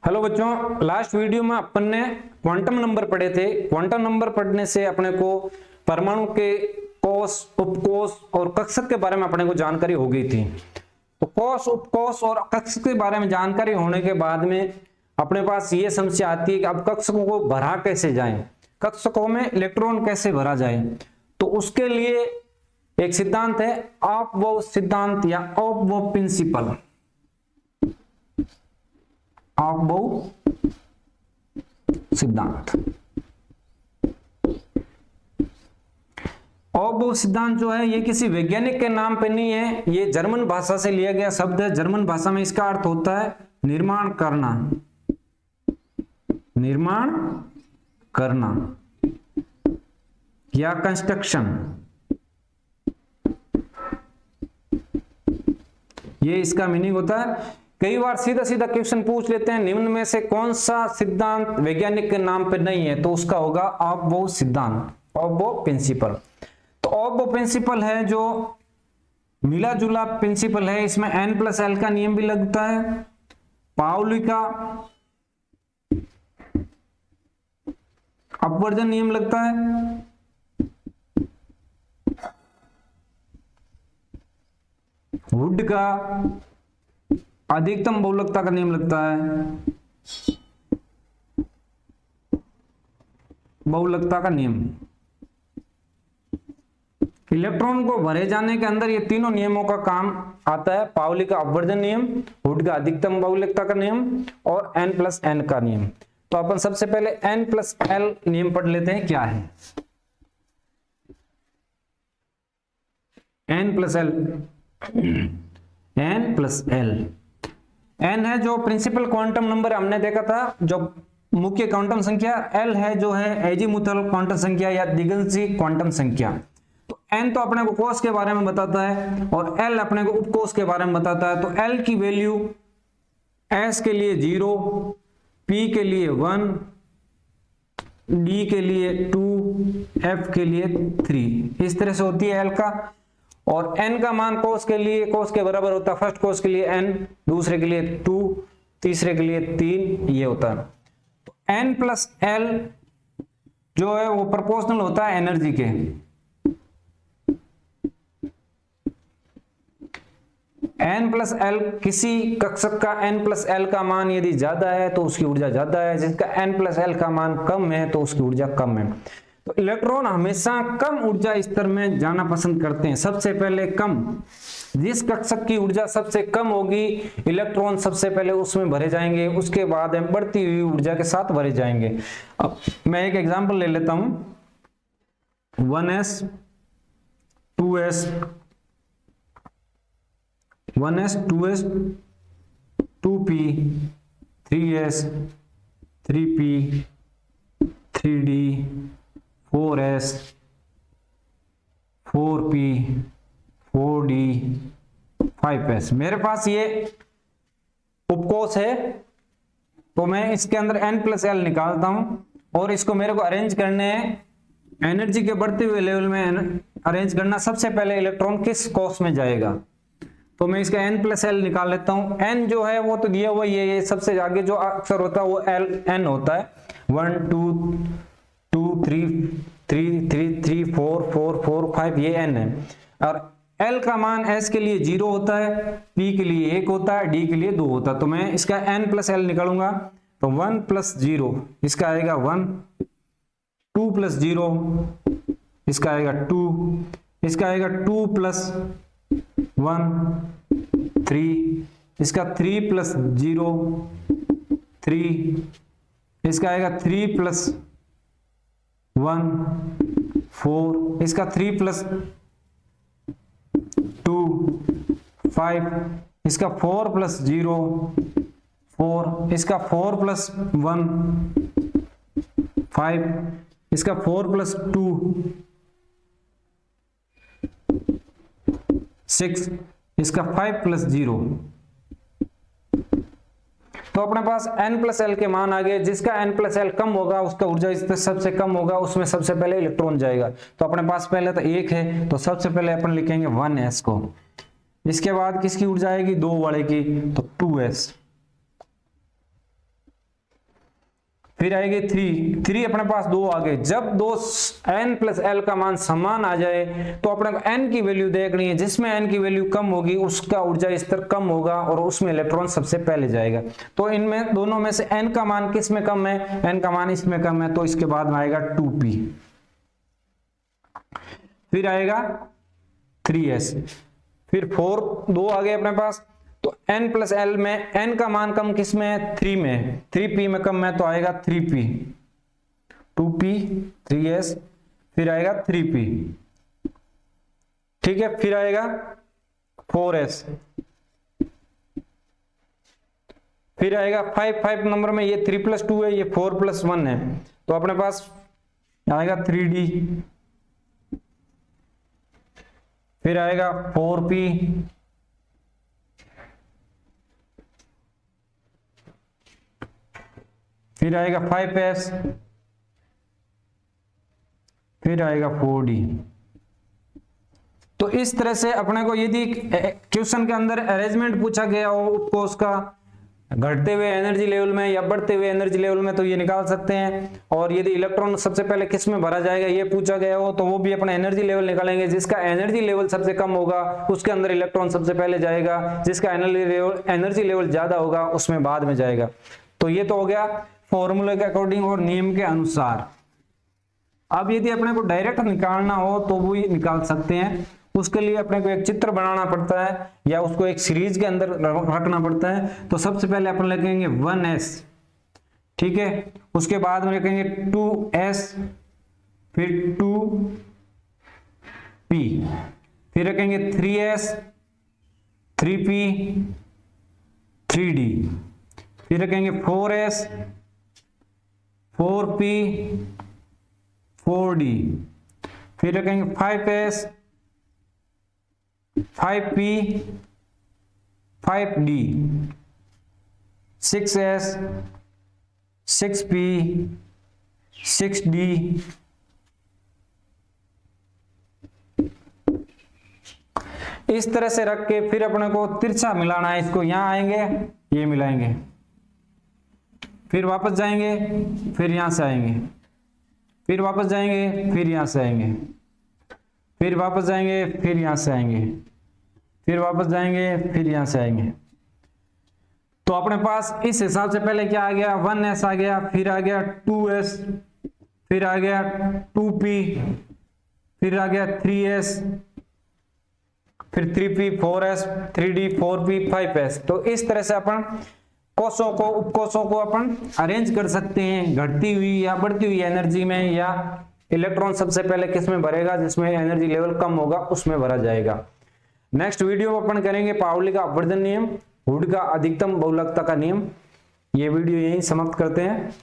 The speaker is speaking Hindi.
हेलो बच्चों, लास्ट वीडियो में अपन ने क्वांटम नंबर पढ़े थे। क्वांटम नंबर पढ़ने से अपने को परमाणु के कोष, उपकोष और कक्षक के बारे में अपने को जानकारी हो गई थी। तो कोष, उपकोष और कक्षक के बारे में जानकारी होने के बाद में अपने पास ये समस्या आती है कि अब कक्षकों को भरा कैसे जाए, कक्षकों में इलेक्ट्रॉन कैसे भरा जाए। तो उसके लिए एक सिद्धांत है, ऑफ-बॉउ सिद्धांत या ऑफ-बॉउ प्रिंसिपल। ऑफ-बॉउ सिद्धांत, ऑफ-बॉउ सिद्धांत जो है ये किसी वैज्ञानिक के नाम पे नहीं है, ये जर्मन भाषा से लिया गया शब्द है। जर्मन भाषा में इसका अर्थ होता है निर्माण करना, निर्माण करना या कंस्ट्रक्शन, ये इसका मीनिंग होता है। कई बार सीधा सीधा क्वेश्चन पूछ लेते हैं, निम्न में से कौन सा सिद्धांत वैज्ञानिक के नाम पे नहीं है, तो उसका होगा ऑफ-बॉउ सिद्धांत, ऑफ-बॉउ प्रिंसिपल। तो ऑफ-बॉउ प्रिंसिपल है जो मिला जुला प्रिंसिपल है, इसमें n+l का नियम भी लगता है, पाउली का अपवर्जन नियम लगता है, वुड का अधिकतम बहुलकता का नियम लगता है, बहुलकता का नियम। इलेक्ट्रॉन को भरे जाने के अंदर ये तीनों नियमों का काम आता है, पाउली का अपवर्जन नियम, वुड का अधिकतम बहुलकता का नियम और n+n का नियम। तो अपन सबसे पहले n+l नियम पढ़ लेते हैं, क्या है n+l। n है जो प्रिंसिपल क्वांटम नंबर हमने देखा था, जो मुख्य क्वांटम संख्या। l है जो है एजीमुथल क्वांटम संख्या या दिगंशी क्वांटम संख्या। तो n तो अपने को कोष के बारे में बताता है और l अपने को उपकोष के बारे में बताता है। तो l की वैल्यू s के लिए 0, p के लिए 1, d के लिए 2, f के लिए 3, इस तरह से होती है l का। और n का मान कोष के लिए, कोष के बराबर होता है फर्स्ट कोष के लिए n, दूसरे के लिए 2, तीसरे के लिए 3, ये होता है। तो n+l जो है वो प्रोपोर्शनल होता है एनर्जी के। n+l किसी कक्षक का n+l का मान यदि ज्यादा है तो उसकी ऊर्जा ज्यादा है, जिसका n+l का मान कम है तो उसकी ऊर्जा कम है। तो इलेक्ट्रॉन हमेशा कम ऊर्जा स्तर में जाना पसंद करते हैं। सबसे पहले कम, जिस कक्षक की ऊर्जा सबसे कम होगी इलेक्ट्रॉन सबसे पहले उसमें भरे जाएंगे, उसके बाद हम बढ़ती हुई ऊर्जा के साथ भरे जाएंगे। अब मैं एक एग्जांपल ले लेता हूं, 1s 2s 1s 2s 2p 3s 3p 3d 4s 4p 4d 5s। मेरे पास ये उपकोष है, तो मैं इसके अंदर n+l निकालता हूं और इसको मेरे को अरेंज करने हैं एनर्जी के बढ़ते हुए लेवल में अरेंज करना। सबसे पहले इलेक्ट्रॉन किस कोष में जाएगा, तो मैं इसका n+l निकाल लेता हूं। n जो है वो तो दिया हुआ ये सबसे आगे जो अक्षर होता है वो n होता है, 1 2 2 3 3 3 3 4 4 4 5, ये n है। और l का मान s के लिए 0 होता है, p के लिए 1 होता है, d के लिए 2 होता है। तो मैं इसका n+l निकालूंगा, तो 1 + 0 इसका आएगा 1, 2 + 0 इसका आएगा 2, इसका आएगा 2 + 1 3, इसका 3 + 0 3, इसका आएगा 3 + 1 4, इसका 3 + 2 5, इसका 4 + 0 4, इसका 4 + 1 5, इसका 4 + 2 6, इसका 5 + 0। तो अपने पास n+l के मान आ गए। जिसका n+l कम होगा उसका ऊर्जा स्तर सबसे कम होगा, उसमें सबसे पहले इलेक्ट्रॉन जाएगा। तो अपने पास पहले तो 1 है, तो सबसे पहले अपन लिखेंगे 1s को। इसके बाद किसकी ऊर्जा आएगी, 2 वाले की, तो 2s। फिर आएगी 3 अपने पास 2 आ गए। जब दो n प्लस l का मान समान आ जाए तो अपने को n की वैल्यू देखनी है, जिसमें n की वैल्यू कम होगी उसका ऊर्जा स्तर कम होगा और उसमें इलेक्ट्रॉन सबसे पहले जाएगा। तो इनमें दोनों में से n का मान किस में कम है, n का मान इसमें कम है, तो इसके बाद में आएगा 2p। फिर आएगा 3s, फिर 2 आ गए अपने पास। तो n प्लस l में n का मान कम किस में है, 3 में, 3p में कम है तो आएगा 3p, 2p 3s, फिर आएगा 3p। ठीक है, फिर आएगा 4s, फिर आएगा 5 नंबर में ये 3 + 2 है, ये 4 + 1 है, तो अपने पास आएगा 3d, फिर आएगा 4p, फिर आएगा 5s, फिर आएगा 4d। तो इस तरह से अपने को यदि क्वेश्चन के अंदर अरेंजमेंट पूछा गया हो उपकोष का घटते हुए एनर्जी लेवल में या बढ़ते हुए एनर्जी लेवल में, तो ये निकाल सकते हैं। और यदि इलेक्ट्रॉन सबसे पहले किस में भरा जाएगा ये पूछा गया हो तो वो भी अपना एनर्जी लेवल निकालेंगे। जिसका एनर्जी लेवल सबसे कम होगा उसके अंदर इलेक्ट्रॉन सबसे पहले जाएगा, जिसका एनर्जी लेवल ज्यादा होगा उसमें बाद में जाएगा। तो ये तो हो गया फॉर्मूले के अकॉर्डिंग और नियम के अनुसार। अब यदि अपने को डायरेक्ट निकालना हो तो वो निकाल सकते हैं। उसके लिए अपने को एक चित्र बनाना पड़ता है या उसको एक सीरीज के अंदर रखना पड़ता है। तो सबसे पहले अपन लिखेंगे 1s, ठीक है, उसके बाद में लिखेंगे 2s, फिर 2p, फिर रखेंगे 3s, 3p, 3d, फिर रखेंगे 4s, 4p, 4d, फिर रखेंगे 5s, 5p, 5d, 6s, 6p, 6d, इस तरह से रख के फिर अपने को तिरछा मिलाना है। इसको यहां आएंगे, ये मिलाएंगे, फिर वापस जाएंगे, फिर यहां से आएंगे, फिर वापस जाएंगे, फिर यहां से आएंगे, फिर वापस जाएंगे, फिर यहां से आएंगे, फिर वापस जाएंगे, फिर यहां से आएंगे। तो अपने पास इस हिसाब से पहले क्या आ गया, 1s आ गया, फिर आ गया 2s, फिर आ गया 2p, फिर आ गया 3s, फिर 3p, 4s, 3d, 4p, 5s। तो इस तरह से अपन कोषों को उपकोषों को अपन अरेंज कर सकते हैं घटती हुई या बढ़ती हुई एनर्जी में, या इलेक्ट्रॉन सबसे पहले किस में भरेगा, जिसमें एनर्जी लेवल कम होगा उसमें भरा जाएगा। नेक्स्ट वीडियो में अपन करेंगे पाउली का अपवर्जन नियम, हुड का अधिकतम बहुलकता का नियम। ये वीडियो यहीं समाप्त करते हैं।